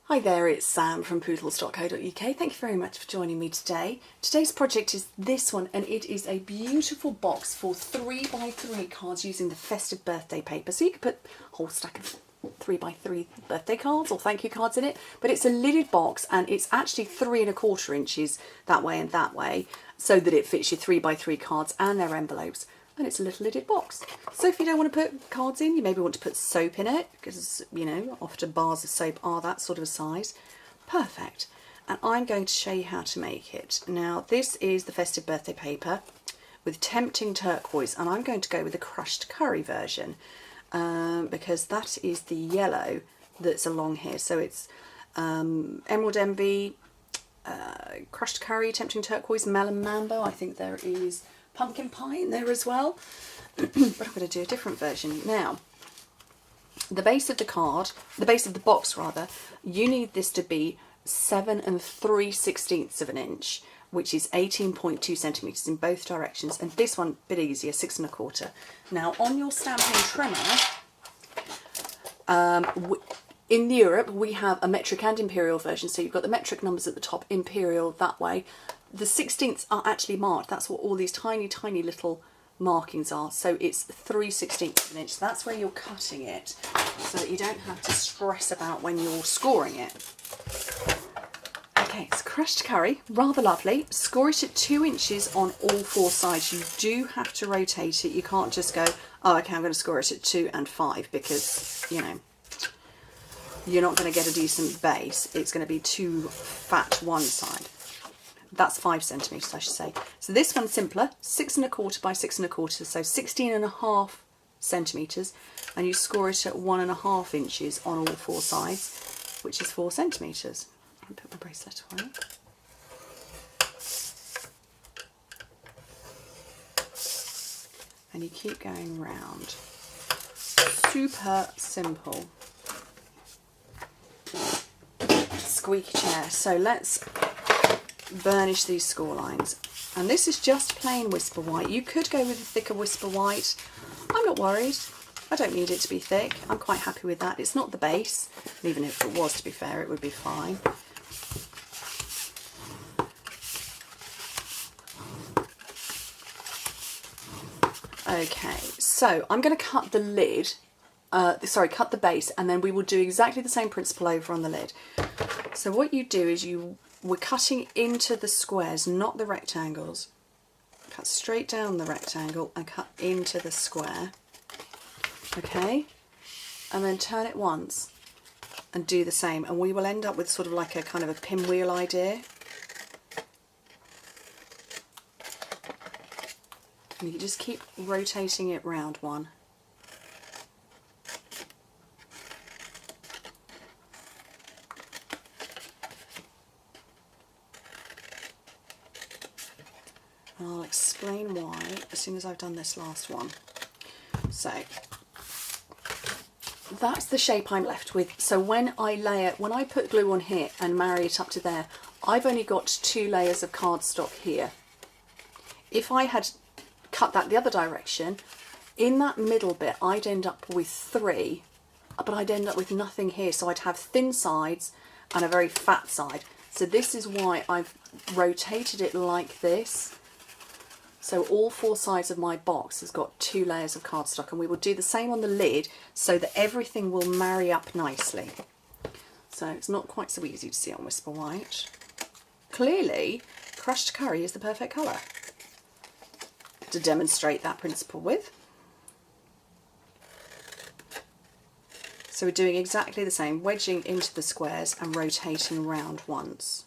Hi there, it's Sam from poodles.co.uk. Thank you very much for joining me today. Today's project is this one, and it is a beautiful box for 3x3 cards using the festive birthday paper. So you could put a whole stack of 3x3 birthday cards or thank you cards in it, but it's a lidded box and it's actually 3¼ inches that way, so that it fits your 3x3 cards and their envelopes. And it's a little lidded box. So if you don't want to put cards in, you maybe want to put soap in it, because, you know, often bars of soap are that sort of a size. Perfect. And I'm going to show you how to make it. Now, this is the festive birthday paper with tempting turquoise, and I'm going to go with the crushed curry version, because that is the yellow that's along here. So it's Emerald Envy, crushed curry, tempting turquoise, melon mambo. I think there is pumpkin pie in there as well, but I'm going to do a different version. Now, the base of the card, the base of the box rather, you need this to be 7 3/16 of an inch, which is 18.2 centimetres in both directions, and this one a bit easier, 6 1/4. Now, on your stamping trimmer, in Europe we have a metric and imperial version, so you've got the metric numbers at the top, imperial that way. The 16ths are actually marked. That's what all these tiny, tiny little markings are. So it's 3/16 of an inch. So that's where you're cutting it, so that you don't have to stress about when you're scoring it. Okay, it's crushed curry, rather lovely. Score it at 2 inches on all 4 sides. You do have to rotate it. You can't just go, oh, okay, I'm going to score it at 2 and 5, because, you know, you're not going to get a decent base. It's going to be too fat one side. That's 5 centimetres, I should say. So this one's simpler, 6 1/4 by 6 1/4, so 16.5 centimetres, and you score it at 1.5 inches on all 4 sides, which is 4 centimetres. I'll put my bracelet away. And you keep going round. Super simple. Squeaky chair. So let's burnish these score lines, and this is just plain whisper white. You could go with a thicker whisper white. I'm not worried. I don't need it to be thick. I'm quite happy with that. It's not the base, and even if it was, to be fair, it would be fine. Okay, so I'm going to cut the lid, cut the base, and then we will do exactly the same principle over on the lid. So what you do is we're cutting into the squares, not the rectangles. Cut straight down the rectangle and cut into the square. Okay? And then turn it once and do the same. And we will end up with sort of like a kind of a pinwheel idea. And you just keep rotating it round one. And I'll explain why as soon as I've done this last one. So that's the shape I'm left with. So when I put glue on here and marry it up to there, I've only got 2 layers of cardstock here. If I had cut that the other direction, in that middle bit I'd end up with 3, but I'd end up with nothing here, so I'd have thin sides and a very fat side. So this is why I've rotated it like this. So all 4 sides of my box has got 2 layers of cardstock, and we will do the same on the lid so that everything will marry up nicely. So it's not quite so easy to see on Whisper White. Clearly, crushed curry is the perfect colour to demonstrate that principle with. So we're doing exactly the same, wedging into the squares and rotating round once.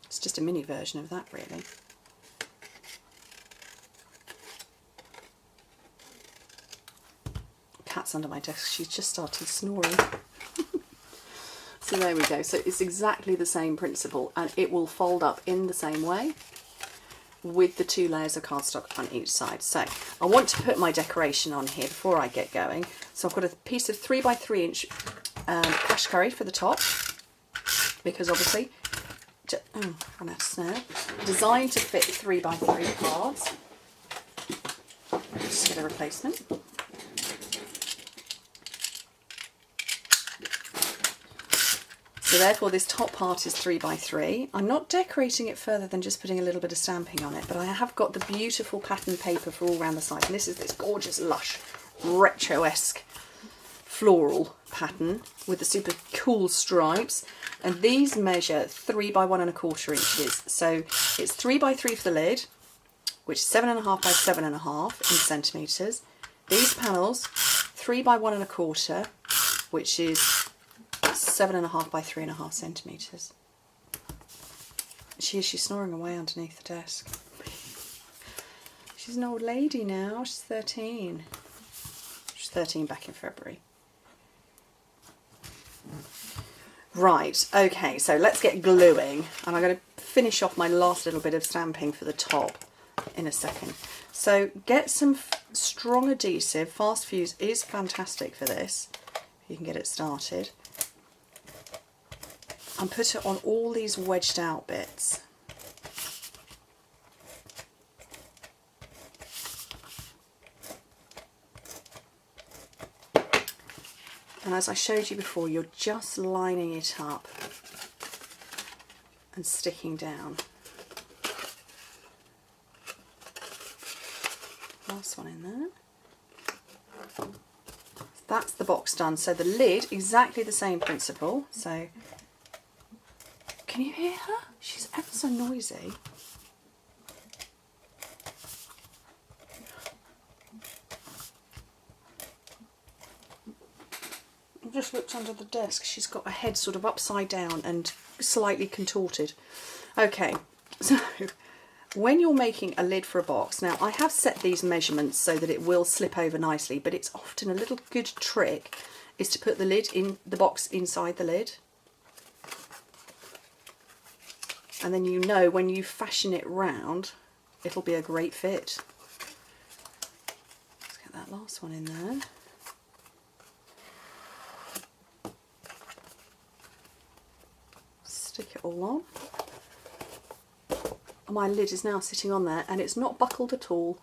It's just a mini version of that, really. Cat's under my desk, she's just started snoring. So there we go. So it's exactly the same principle, and it will fold up in the same way with the 2 layers of cardstock on each side. So I want to put my decoration on here before I get going. So I've got a piece of 3x3 inch crushed curry for the top, because obviously run out of snow. Designed to fit 3x3 cards. I'm just going get a replacement. So therefore this top part is 3 by 3. I'm not decorating it further than just putting a little bit of stamping on it, but I have got the beautiful pattern paper for all around the side. And this is this gorgeous, lush, retro-esque floral pattern with the super cool stripes. And these measure 3 by 1 1/4 inches. So it's 3 by 3 for the lid, which is 7.5 by 7.5 in centimetres. These panels, 3 by 1 1/4, which is 7.5 by 3.5 centimetres. She's snoring away underneath the desk. She's an old lady now, she's 13. She's 13 back in February. Right, okay, so let's get gluing, and I'm going to finish off my last little bit of stamping for the top in a second. So get some strong adhesive. Fast Fuse is fantastic for this, if you can get it started. And put it on all these wedged out bits. And as I showed you before, you're just lining it up and sticking down. Last one in there. That's the box done. So the lid, exactly the same principle. So, can you hear her? She's ever so noisy. I just looked under the desk. She's got her head sort of upside down and slightly contorted. Okay, so when you're making a lid for a box, now I have set these measurements so that it will slip over nicely, but it's often a little good trick is to put the lid in the box inside the lid. And then you know when you fashion it round, it'll be a great fit. Let's get that last one in there. Stick it all on. My lid is now sitting on there and it's not buckled at all.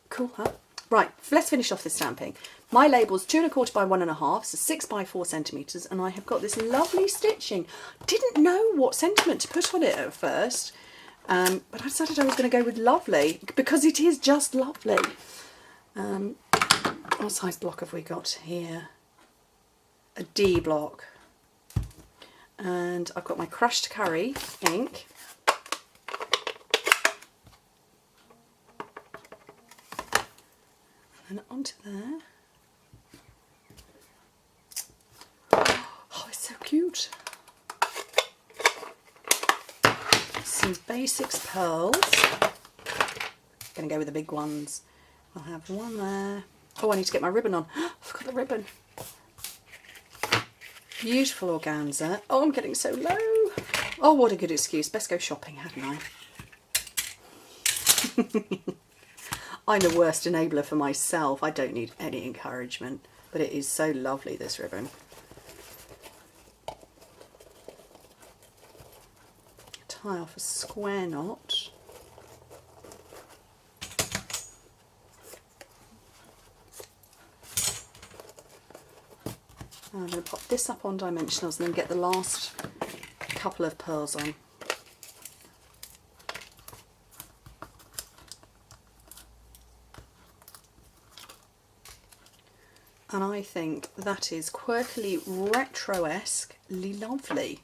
Cool, huh? Right, let's finish off this stamping. My label's 2 1/4 by 1 1/2, so 6 by 4 centimetres, and I have got this lovely stitching. Didn't know what sentiment to put on it at first, but I decided I was going to go with lovely because it is just lovely. What size block have we got here? A D block. And I've got my crushed curry ink. And onto there. Oh, it's so cute. Some basics pearls. Gonna go with the big ones. I'll have one there. Oh, I need to get my ribbon on. I forgot the ribbon. Beautiful organza. Oh, I'm getting so low. Oh, what a good excuse. Best go shopping, hadn't I? I'm the worst enabler for myself. I don't need any encouragement, but it is so lovely, this ribbon. Tie off a square knot. I'm going to pop this up on dimensionals and then get the last couple of pearls on. And I think that is quirkily retro-esquely lovely,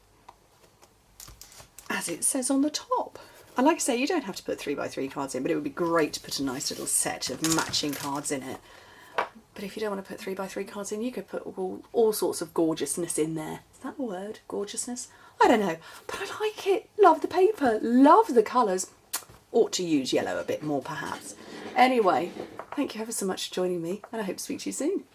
as it says on the top. And like I say, you don't have to put 3 by 3 cards in, but it would be great to put a nice little set of matching cards in it. But if you don't want to put 3 by 3 cards in, you could put all sorts of gorgeousness in there. Is that a word? Gorgeousness? I don't know. But I like it. Love the paper. Love the colours. Ought to use yellow a bit more, perhaps. Anyway, thank you ever so much for joining me, and I hope to speak to you soon.